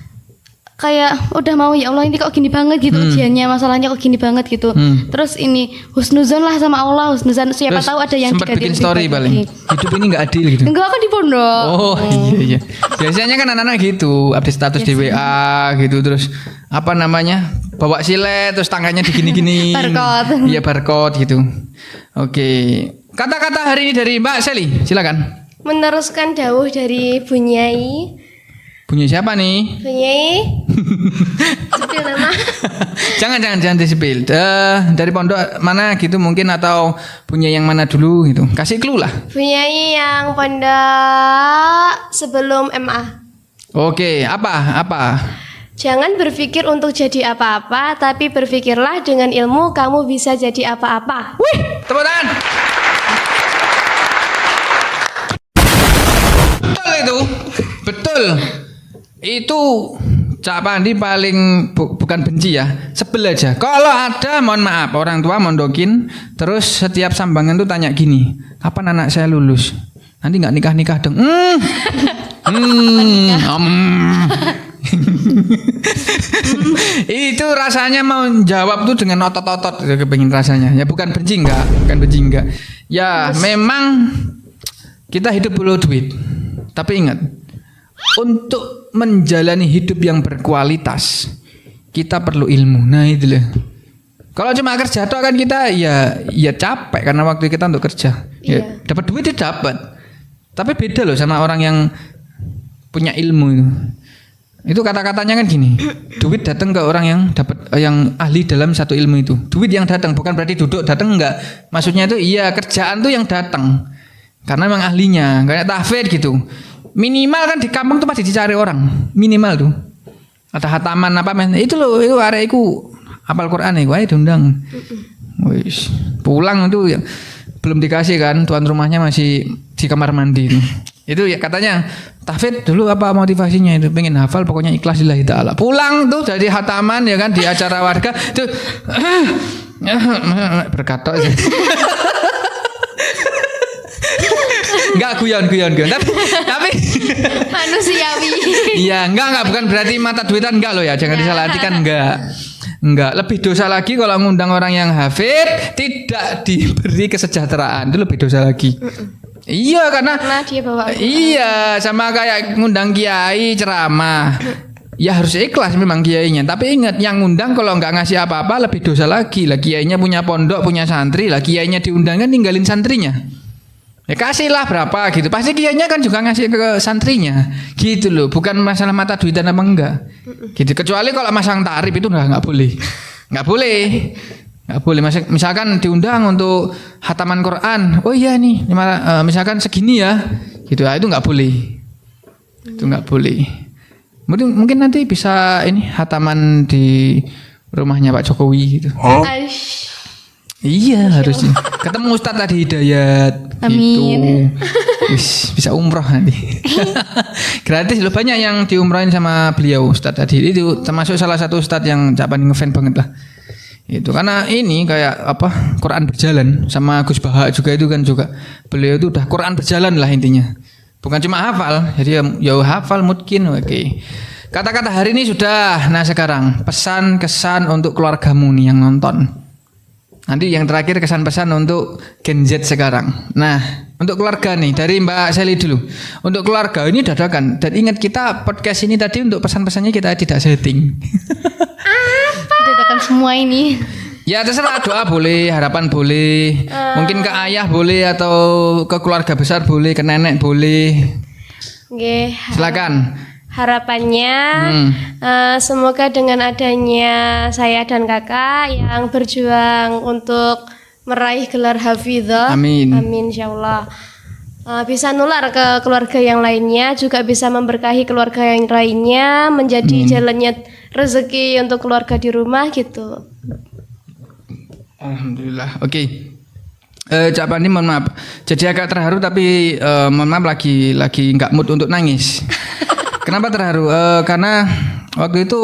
Kayak udah mau ya Allah ini kok gini banget gitu ujiannya, masalahnya kok gini banget gitu. Terus ini husnuzon lah sama Allah, husnuzon siapa Terus tahu ada yang sempat diganti bikin lebih story baik paling. lagi. Hidup ini nggak adil gitu. Enggak, aku di pondok. Oh iya. Biasanya kan anak-anak gitu, update status di WA gitu, terus apa namanya bawa silet, terus tangannya digini-gini. Barcode. Iya barcode gitu. Oke. Kata-kata hari ini dari Mbak Seli, silakan. Meneruskan dawuh dari Bunyai. Punya siapa nih? Bunyai. Sepil nama. jangan disipil. Dari pondok mana gitu mungkin atau punya yang mana dulu gitu. Kasih clue lah. Bunyai yang pondok sebelum MA. Oke, apa? Jangan berpikir untuk jadi apa-apa, tapi berpikirlah dengan ilmu kamu bisa jadi apa-apa. Wih, tepuk tangan. Betul itu. Betul. Itu Cak Pandi paling bukan benci ya, sebel aja. Kalau ada, mohon maaf, orang tua mondokin, terus setiap sambangan tuh tanya gini, kapan anak saya lulus? Nanti nggak nikah dong. Itu rasanya mau jawab tuh dengan otot-otot, kepengin rasanya. Ya bukan benci enggak. Ya memang kita hidup perlu duit, tapi ingat. Untuk menjalani hidup yang berkualitas kita perlu ilmu. Nah itu loh. Kalau cuma kerja toh kan kita ya capek karena waktu kita untuk kerja. Ya, dapat duit itu dapat. Tapi beda loh sama orang yang punya ilmu itu. Itu kata-katanya kan gini. Duit datang ke orang yang dapat yang ahli dalam satu ilmu itu. Duit yang datang bukan berarti duduk datang enggak. Maksudnya itu iya kerjaan tuh yang datang. Karena memang ahlinya, kayak tahfidz gitu. Minimal kan di kampung tuh pasti dicari orang. Minimal tuh. Ada hataman apa men. Itu loh, itu areku hafal Quran ya, ayo diundang. Wis, pulang itu ya, belum dikasih kan, tuan rumahnya masih di kamar mandi itu. Itu ya katanya tahfidz dulu apa motivasinya itu pengen hafal pokoknya ikhlas lillahi taala. Pulang tuh dari hataman ya kan di acara warga tuh berkata aja. Enggak guyon tapi Manusiawi. iya enggak bukan berarti mata duitan enggak loh ya, jangan disalahartikan enggak lebih dosa lagi kalau ngundang orang yang hafid tidak diberi kesejahteraan, itu lebih dosa lagi. Iya karena dia bawa iya sama kayak ngundang kiai ceramah. Ya harus ikhlas memang kiainya, tapi ingat yang ngundang kalau nggak ngasih apa-apa lebih dosa lagi. Lah kiainya punya pondok, punya santri, lah kiainya diundang kan ninggalin santrinya. Ya kasihlah berapa gitu. Pasti kiainya kan juga ngasih ke santrinya. Gitu loh, bukan masalah mata duitan apa enggak. Gitu. Kecuali kalau masang tarif itu nggak boleh. Nggak boleh. Misalkan diundang untuk hataman Quran. Oh iya nih, misalkan segini ya. Gitu. Itu nggak boleh. Itu nggak boleh. Mungkin nanti bisa ini hataman di rumahnya Pak Jokowi gitu. Iya harusnya. Ketemu Ustadz tadi Hidayat. Amin. Gitu. Bisa umroh nanti. Gratis loh, banyak yang diumrohin sama beliau Ustadz tadi. Itu termasuk salah satu Ustadz yang Cak Pandi ngefan banget lah. Itu karena ini kayak apa Quran berjalan sama Gus Baha juga itu kan juga beliau itu udah Quran berjalan lah intinya. Bukan cuma hafal. Jadi ya hafal mungkin. Oke. Kata-kata hari ini sudah. Nah sekarang pesan kesan untuk keluargamu nih yang nonton. Nanti yang terakhir kesan pesan untuk Gen Z sekarang. Nah, Untuk keluarga nih dari Mbak Sally dulu. Untuk keluarga ini dadakan. Dan ingat kita podcast ini tadi untuk pesan-pesannya kita tidak setting. Dadakan semua ini. Ya terserah, doa boleh, harapan boleh, mungkin ke ayah boleh atau ke keluarga besar boleh, ke nenek boleh. Nggih. Silakan. Harapannya semoga dengan adanya saya dan kakak yang berjuang untuk meraih gelar hafizah, Amin. amin insyaallah, bisa nular ke keluarga yang lainnya, juga bisa memberkahi keluarga yang lainnya, menjadi jalannya rezeki untuk keluarga di rumah gitu. Alhamdulillah. Oke. Cak Pandi mohon maaf. Jadi agak terharu tapi mohon maaf lagi nggak mood untuk nangis. Kenapa terharu? Karena waktu itu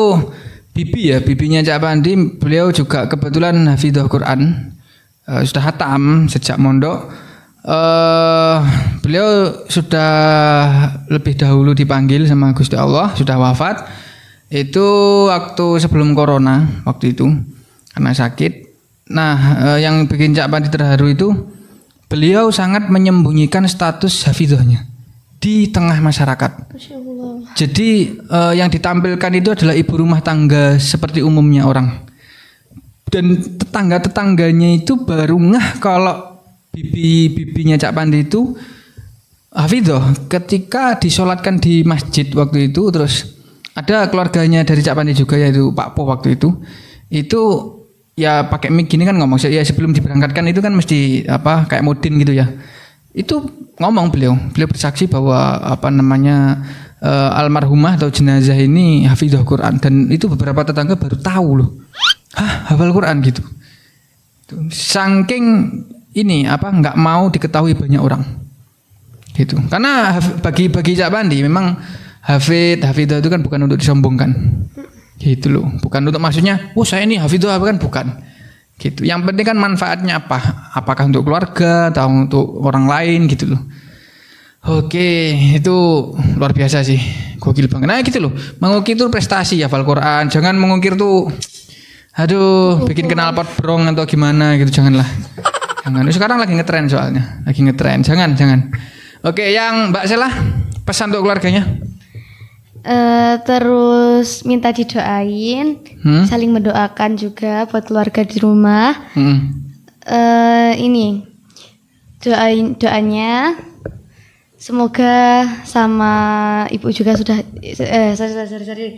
bibinya Cak Pandi, beliau juga kebetulan hafidhah Quran. Sudah hatam sejak mondok. Beliau sudah lebih dahulu dipanggil sama Gusti Allah, sudah wafat. Itu waktu sebelum corona waktu itu karena sakit. Nah, yang bikin Cak Pandi terharu itu beliau sangat menyembunyikan status hafidhahnya di tengah masyarakat. Jadi yang ditampilkan itu adalah ibu rumah tangga seperti umumnya orang. Dan tetangga-tetangganya itu baru ngeh kalau bibinya Cak Pandi itu hafidhah ketika disolatkan di masjid waktu itu. Terus ada keluarganya dari Cak Pandi juga, yaitu Pak Po waktu itu ya pakai mic gini kan ngomong ya sebelum diberangkatkan itu kan mesti kayak modin gitu ya. Itu ngomong beliau bersaksi bahwa almarhumah atau jenazah ini hafidhah Quran, dan itu beberapa tetangga baru tahu loh. Hah, hafal Quran gitu. Saking ini nggak mau diketahui banyak orang. Gitu. Karena bagi Cak Pandi memang hafidhah itu kan bukan untuk disombongkan. Gitu loh. Bukan untuk maksudnya, saya ini hafidhah kan bukan. Gitu. Yang penting kan manfaatnya apa? Apakah untuk keluarga atau untuk orang lain gitu loh. Oke, itu luar biasa sih. Gokil banget. Nah gitu loh. Mengukir itu prestasi hafal Quran. Jangan mengukir tuh bikin knalpot brong atau gimana gitu, janganlah. Jangan. Sekarang lagi ngetren soalnya. Lagi ngetren. Jangan. Oke, yang Mbak Sela pesan untuk keluarganya. Terus minta didoain, saling mendoakan juga buat keluarga di rumah. Ini doanya semoga sama ibu juga sudah sorry.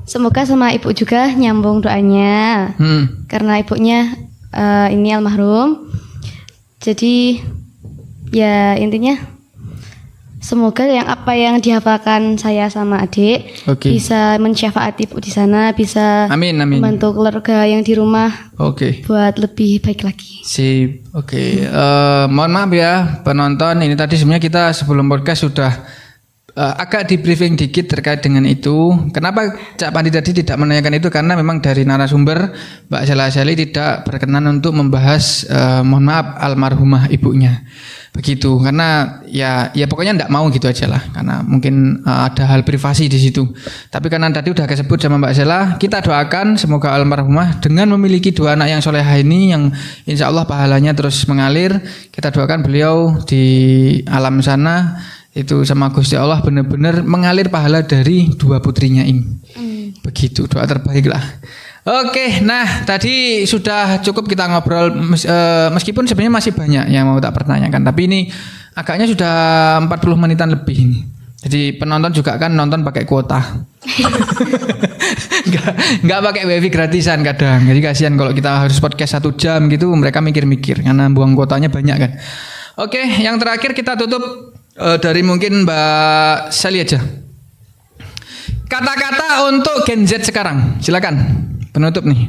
Semoga sama ibu juga nyambung doanya. Karena ibunya ini almarhum. Jadi ya intinya semoga apa yang dihafalkan saya sama adik bisa mensyafaati ibu di sana, bisa amin. membantu keluarga yang di rumah buat lebih baik lagi. Sip. Mohon maaf ya penonton, ini tadi sebenarnya kita sebelum podcast sudah agak di briefing dikit terkait dengan itu. Kenapa Cak Pandi tadi tidak menanyakan itu? Karena memang dari narasumber Mbak Sally tidak berkenan untuk membahas mohon maaf almarhumah ibunya. Begitu, karena ya pokoknya enggak mau gitu aja lah, karena mungkin ada hal privasi di situ. Tapi karena tadi udah kesebut sama Mbak Sela, kita doakan semoga almarhumah dengan memiliki 2 anak yang solehah ini, yang insya Allah pahalanya terus mengalir. Kita doakan beliau di alam sana itu sama Gusti Allah benar-benar mengalir pahala dari 2 putrinya ini. Begitu, doa terbaik lah. Oke, nah tadi sudah cukup kita ngobrol, meskipun sebenarnya masih banyak yang mau tak pertanyakan, tapi ini agaknya sudah 40 menitan lebih ini. Jadi penonton juga kan nonton pakai kuota. Enggak pakai wifi gratisan kadang. Jadi kasihan kalau kita harus podcast 1 jam gitu, mereka mikir-mikir karena buang kuotanya banyak kan. Oke, yang terakhir kita tutup dari mungkin Mbak Sally aja. Kata-kata untuk Gen Z sekarang, silakan. Penutup nih.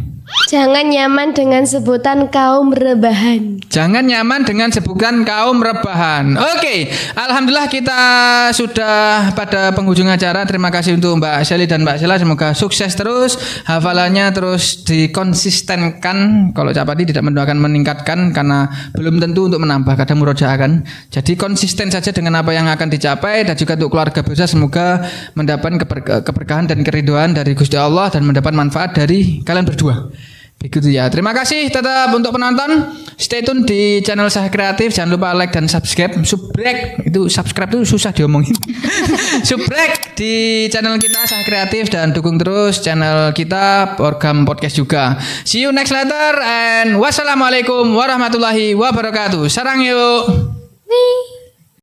Jangan nyaman dengan sebutan kaum rebahan. Jangan nyaman dengan sebutan kaum rebahan. Oke, alhamdulillah kita sudah pada penghujung acara. Terima kasih untuk Mbak Sally dan Mbak Sela. Semoga sukses terus, hafalannya terus dikonsistenkan. Kalau Cak Pandi tidak mendoakan meningkatkan karena belum tentu untuk menambah, kadang murojaah kan. Jadi konsisten saja dengan apa yang akan dicapai, dan juga untuk keluarga besar semoga mendapat keberkahan dan keridhaan dari Gusti Allah dan mendapat manfaat dari kalian berdua. Begitu ya. Terima kasih tetap untuk penonton. Stay tune di channel Sah Kreatif. Jangan lupa like dan subscribe. Subscribe itu susah diomongin. Subrek di channel kita Sah Kreatif dan dukung terus channel kita program podcast juga. See you next later and wassalamualaikum warahmatullahi wabarakatuh. Sarang yuk.